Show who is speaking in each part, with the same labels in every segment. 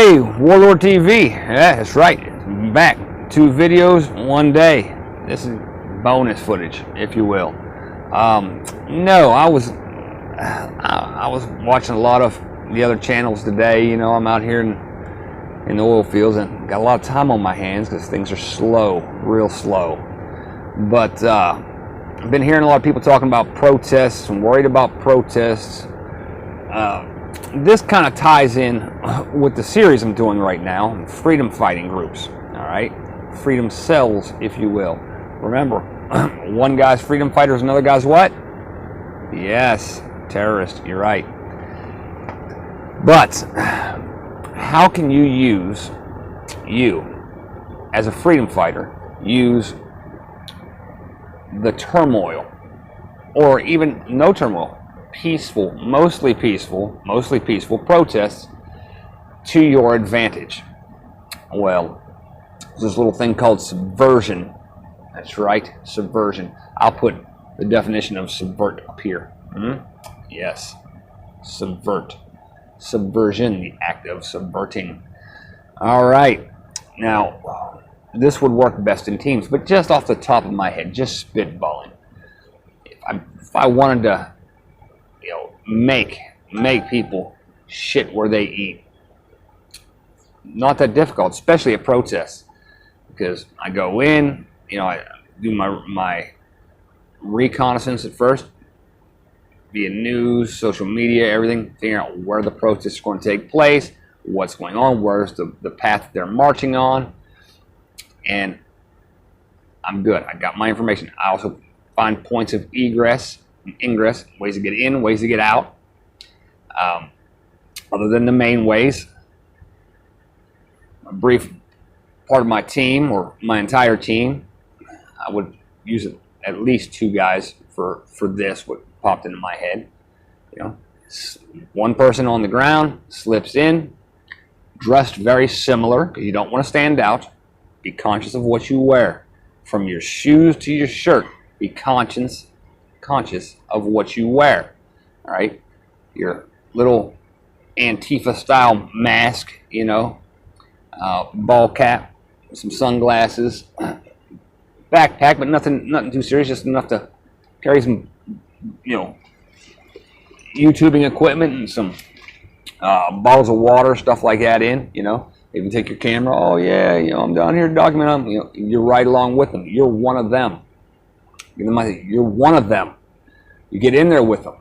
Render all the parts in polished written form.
Speaker 1: Hey, Warlord TV. Yeah, that's right. Back. 2 videos, 1 day. This is bonus footage, if you will. No, I was watching a lot of the other channels today. You know, I'm out here in the oil fields and got a lot of time on my hands because things are slow, real slow. But I've been hearing a lot of people talking about protests and worried about protests. This kind of ties in with the series I'm doing right now, freedom fighting groups, all right? Freedom cells, if you will. Remember, one guy's freedom fighter is another guy's what? Yes, terrorist, you're right. But how can you, as a freedom fighter, use the turmoil, or even no turmoil, mostly peaceful protests to your advantage? Well, there's this little thing called subversion. That's right, subversion. I'll put the definition of subvert up here. Yes, subvert. Subversion, the act of subverting. All right, now this would work best in teams, but just off the top of my head, just spitballing. If I wanted to, make people shit where they eat, not that difficult, especially at protests, because I go in, I do my reconnaissance at first via news, social media, everything, figuring out where the protests are going to take place, what's going on, where's the path they're marching on, and I'm good. I got my information. I also find points of egress and ingress, ways to get in, ways to get out. Other than the main ways, a brief part of my team, or my entire team, I would use at least 2 guys for this, what popped into my head. One person on the ground slips in, dressed very similar, because you don't want to stand out. Be conscious of what you wear. From your shoes to your shirt, be conscious of what you wear. All right, your little Antifa style mask, ball cap, some sunglasses, backpack, but nothing too serious, just enough to carry some, YouTubing equipment and some bottles of water, stuff like that in, Even take your camera. Oh yeah, I'm down here documenting. You're right along with them. You're one of them. You're one of them. You get in there with them.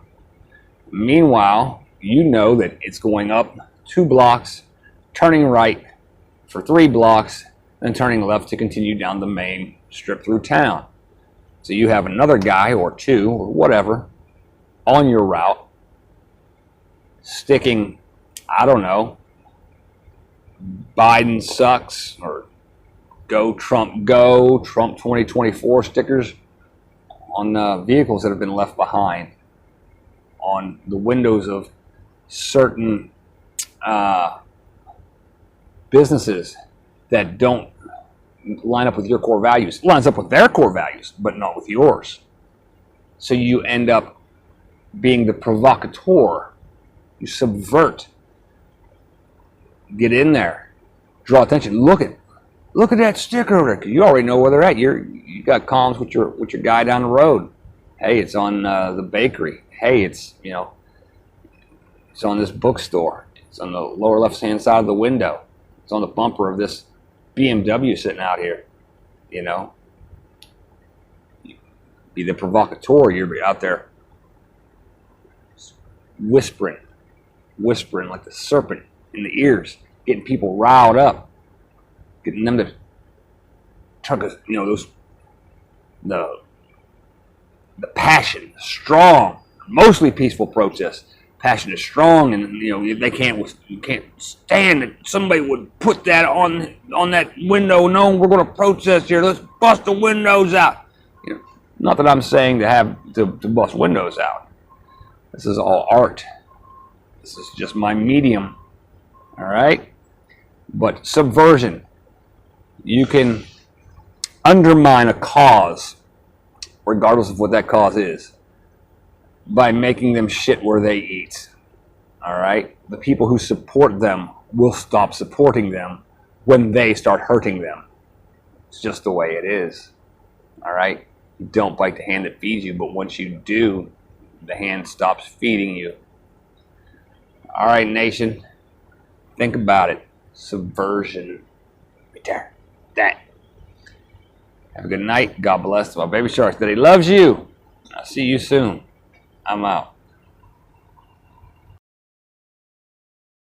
Speaker 1: Meanwhile, you know that it's going up 2 blocks, turning right for 3 blocks, then turning left to continue down the main strip through town. So you have another guy or 2 or whatever on your route, sticking, I don't know, Biden sucks, or go, Trump 2024 stickers on vehicles that have been left behind, on the windows of certain businesses that don't line up with your core values. It lines up with their core values, but not with yours. So you end up being the provocateur. You subvert. Get in there, draw attention. Look at that sticker over there. You already know where they're at. You got comms with your guy down the road. Hey, it's on the bakery. Hey, it's it's on this bookstore. It's on the lower left hand side of the window. It's on the bumper of this BMW sitting out here. Be the provocateur. You're out there whispering like the serpent in the ears, getting people riled up, getting them to try to, the passion, strong, mostly peaceful protests. Passion is strong, and you can't stand that somebody would put that on that window. No, we're going to protest here. Let's bust the windows out. Not that I'm saying to bust windows out. This is all art. This is just my medium. All right, but subversion. You can undermine a cause, regardless of what that cause is, by making them shit where they eat. All right, the people who support them will stop supporting them when they start hurting them. It's just the way it is. All right? You don't bite the hand that feeds you, but once you do, the hand stops feeding you. All right, nation. Think about it. Subversion. Right there. That. Have a good night. God bless. My baby shark that he loves you. I'll see you soon. I'm out.